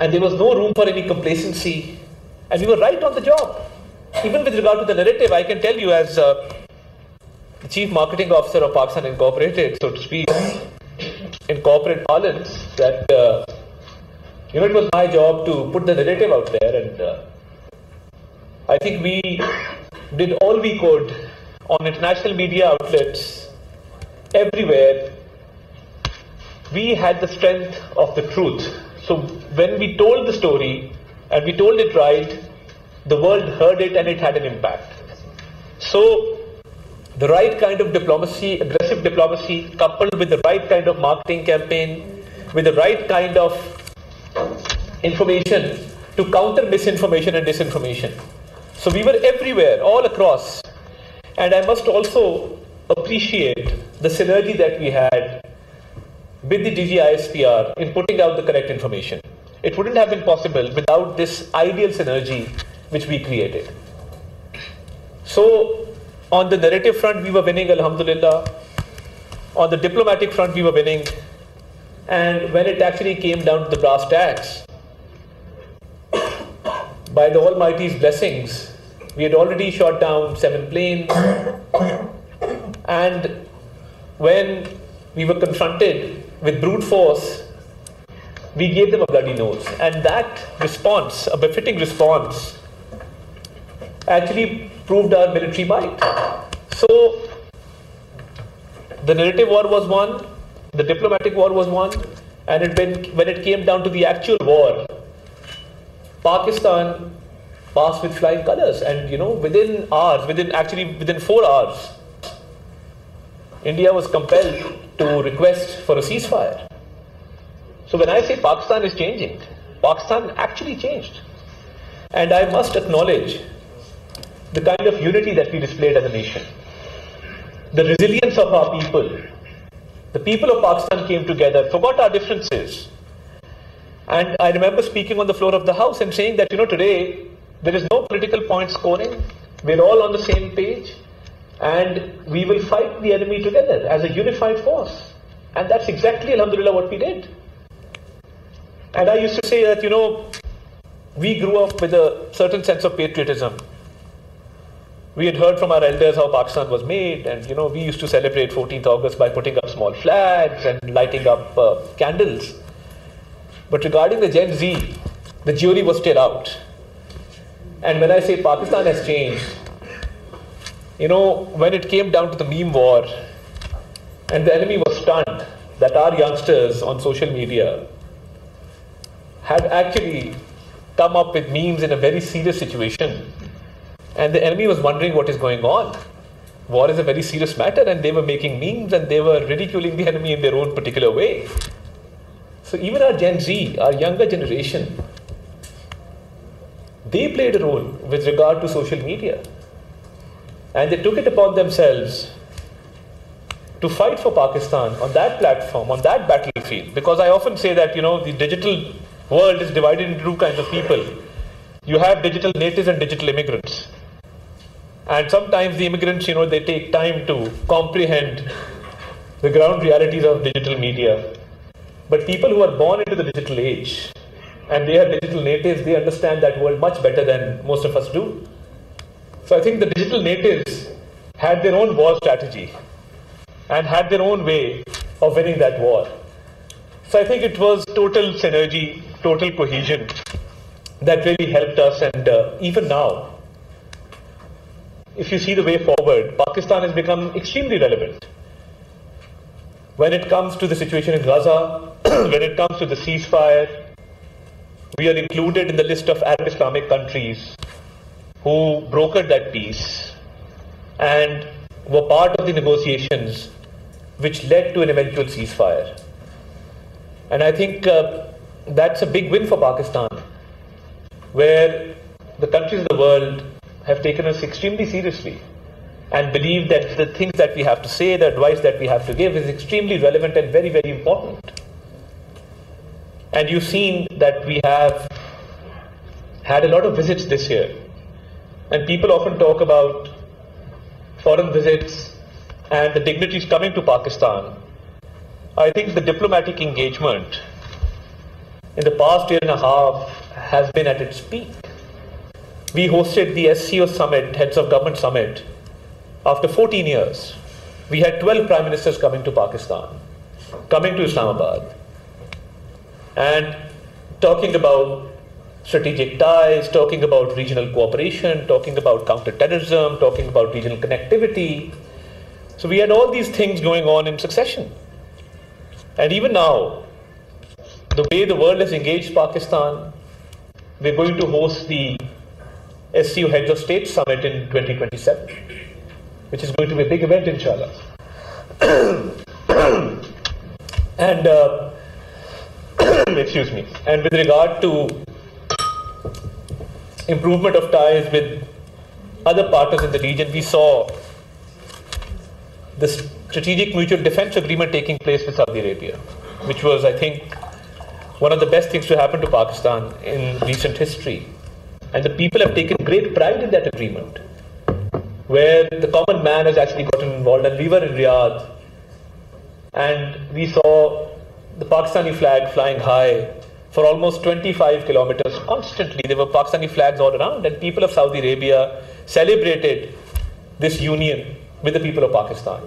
and there was no room for any complacency, and we were right on the job. Even with regard to the narrative, I can tell you as the Chief Marketing Officer of Pakistan Incorporated, so to speak, in corporate parlance, that it was my job to put the narrative out there, and I think we did all we could on international media outlets everywhere. We had the strength of the truth. So when we told the story and we told it right, the world heard it and it had an impact. So the right kind of diplomacy, aggressive diplomacy, coupled with the right kind of marketing campaign, with the right kind of information to counter misinformation and disinformation. So we were everywhere, all across. And I must also appreciate the synergy that we had with the DGISPR in putting out the correct information. It wouldn't have been possible without this ideal synergy which we created. So on the narrative front, we were winning, alhamdulillah. On the diplomatic front, we were winning. And when it actually came down to the brass tacks, by the Almighty's blessings, we had already shot down 7 planes. And when we were confronted with brute force, we gave them a bloody nose. And that response, a befitting response, actually proved our military might. So the narrative war was won, the diplomatic war was won, and when it came down to the actual war, Pakistan passed with flying colors. And within 4 hours, India was compelled to request for a ceasefire. So when I say Pakistan is changing, Pakistan actually changed. And I must acknowledge the kind of unity that we displayed as a nation. The resilience of our people. The people of Pakistan came together, forgot our differences. And I remember speaking on the floor of the House and saying that, today there is no political point scoring. We're all on the same page. And we will fight the enemy together as a unified force. And that's exactly, alhamdulillah, what we did. And I used to say that, we grew up with a certain sense of patriotism. We had heard from our elders how Pakistan was made, and we used to celebrate 14th August by putting up small flags and lighting up candles. But regarding the Gen Z, the jury was still out. And when I say Pakistan has changed, when it came down to the meme war, and the enemy was stunned that our youngsters on social media had actually come up with memes in a very serious situation. And the enemy was wondering what is going on. War is a very serious matter, and they were making memes and they were ridiculing the enemy in their own particular way. So even our Gen Z, our younger generation, they played a role with regard to social media. And they took it upon themselves to fight for Pakistan on that platform, on that battlefield. Because I often say that, the digital world is divided into 2 kinds of people. You have digital natives and digital immigrants. And sometimes the immigrants, they take time to comprehend the ground realities of digital media. But people who are born into the digital age, and they are digital natives, they understand that world much better than most of us do. So I think the digital natives had their own war strategy and had their own way of winning that war. So I think it was total synergy, total cohesion that really helped us. And even now, if you see the way forward, Pakistan has become extremely relevant. When it comes to the situation in Gaza, when it comes to the ceasefire, we are included in the list of Arab Islamic countries who brokered that peace and were part of the negotiations which led to an eventual ceasefire. And I think that's a big win for Pakistan, where the countries of the world have taken us extremely seriously and believe that the things that we have to say, the advice that we have to give is extremely relevant and very, very important. And you've seen that we have had a lot of visits this year. And people often talk about foreign visits and the dignitaries coming to Pakistan. I think the diplomatic engagement in the past year and a half has been at its peak. We hosted the SCO summit, Heads of Government Summit, after 14 years. We had 12 prime ministers coming to Pakistan, coming to Islamabad, and talking about strategic ties, talking about regional cooperation, talking about counter-terrorism, talking about regional connectivity. So we had all these things going on in succession. And even now, the way the world has engaged Pakistan, we're going to host the SCO Heads of State Summit in 2027, which is going to be a big event, inshallah. And excuse me. And with regard to improvement of ties with other partners in the region, we saw the Strategic Mutual Defense Agreement taking place with Saudi Arabia, which was, I think, one of the best things to happen to Pakistan in recent history. And the people have taken great pride in that agreement, where the common man has actually gotten involved. And we were in Riyadh, and we saw the Pakistani flag flying high for almost 25 kilometers constantly. There were Pakistani flags all around, and people of Saudi Arabia celebrated this union with the people of Pakistan.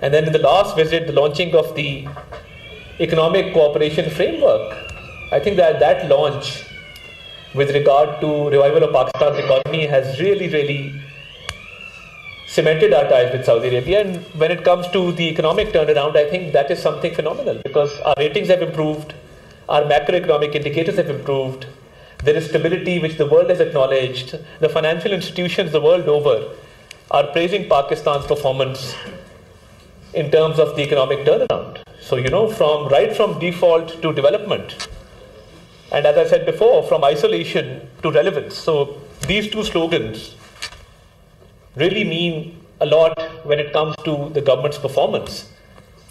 And then in the last visit, the launching of the Economic Cooperation Framework, I think that launch with regard to revival of Pakistan's economy has really cemented our ties with Saudi Arabia. And when it comes to the economic turnaround, I think that is something phenomenal, because our ratings have improved, our macroeconomic indicators have improved, there is stability which the world has acknowledged. The financial institutions the world over are praising Pakistan's performance in terms of the economic turnaround. So, right from default to development. And as I said before, from isolation to relevance. So these two slogans really mean a lot when it comes to the government's performance.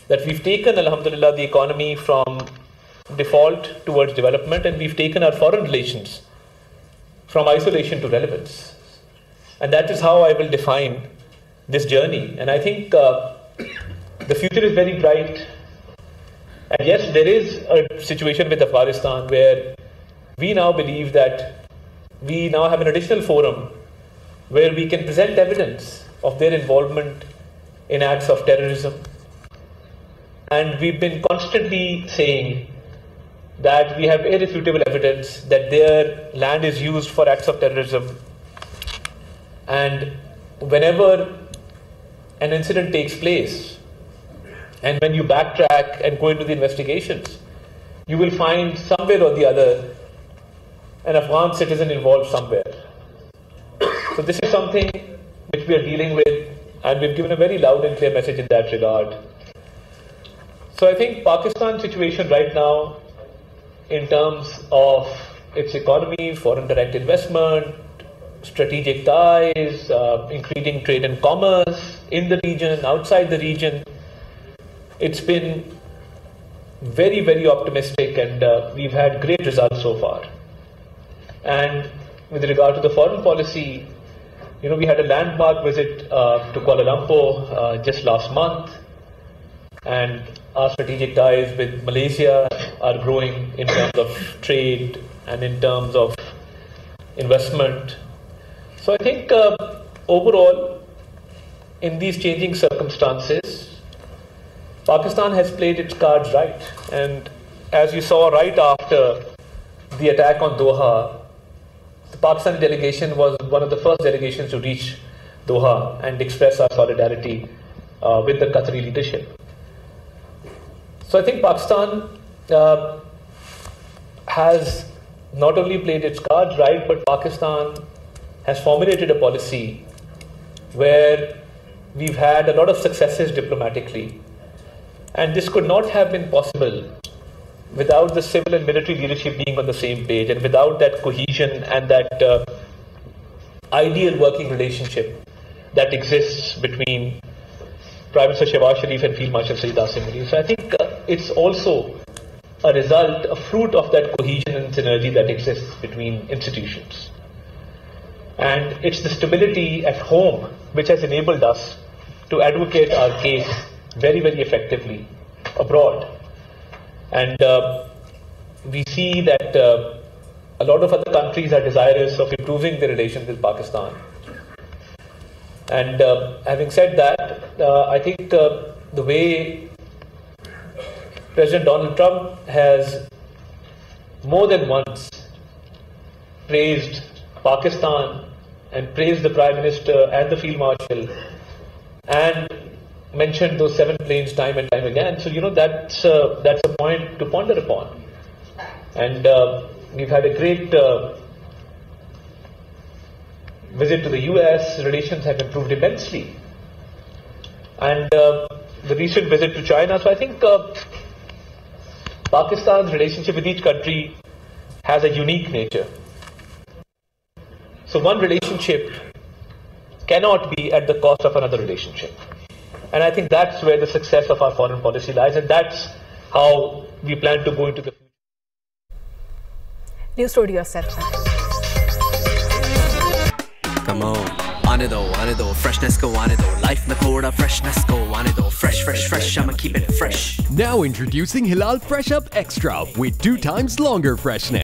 That we've taken, alhamdulillah, the economy from default towards development, and we've taken our foreign relations from isolation to relevance. And that is how I will define this journey. And I think the future is very bright. And yes, there is a situation with Afghanistan where we now believe that we now have an additional forum where we can present evidence of their involvement in acts of terrorism. And we've been constantly saying that we have irrefutable evidence that their land is used for acts of terrorism. And whenever an incident takes place, and when you backtrack and go into the investigations, you will find somewhere or the other an Afghan citizen involved somewhere. So this is something which we are dealing with, and we've given a very loud and clear message in that regard. So I think Pakistan's situation right now, in terms of its economy, foreign direct investment, strategic ties, increasing trade and commerce in the region, outside the region, it's been very optimistic, and we've had great results so far. And with regard to the foreign policy, we had a landmark visit to Kuala Lumpur just last month, and our strategic ties with Malaysia are growing in terms of trade and in terms of investment. So I think overall, in these changing circumstances, Pakistan has played its cards right. And as you saw right after the attack on Doha, the Pakistani delegation was one of the first delegations to reach Doha and express our solidarity with the Qatari leadership. So I think Pakistan has not only played its cards right, but Pakistan has formulated a policy where we've had a lot of successes diplomatically. And this could not have been possible without the civil and military leadership being on the same page, and without that cohesion and that ideal working relationship that exists between Prime Minister Shehbaz Sharif and Field Marshal Saeed Asim Ali. So I think it's also a result, a fruit of that cohesion and synergy that exists between institutions. And it's the stability at home which has enabled us to advocate our case very effectively abroad. And we see that a lot of other countries are desirous of improving their relations with Pakistan. And having said that, I think the way President Donald Trump has more than once praised Pakistan and praised the Prime Minister and the Field Marshal and mentioned those 7 planes time and time again. So, that's a point to ponder upon. And we've had a great visit to the US. Relations have improved immensely. And the recent visit to China. So I think Pakistan's relationship with each country has a unique nature. So one relationship cannot be at the cost of another relationship. And I think that's where the success of our foreign policy lies, and that's how we plan to go into the future. News Studio Sath. Come on, aane do, freshness ko aane do, life mein thoda freshness ko aane do, fresh, I'ma keep it fresh. Now introducing Halal Fresh Up Extra with 2 times longer freshness.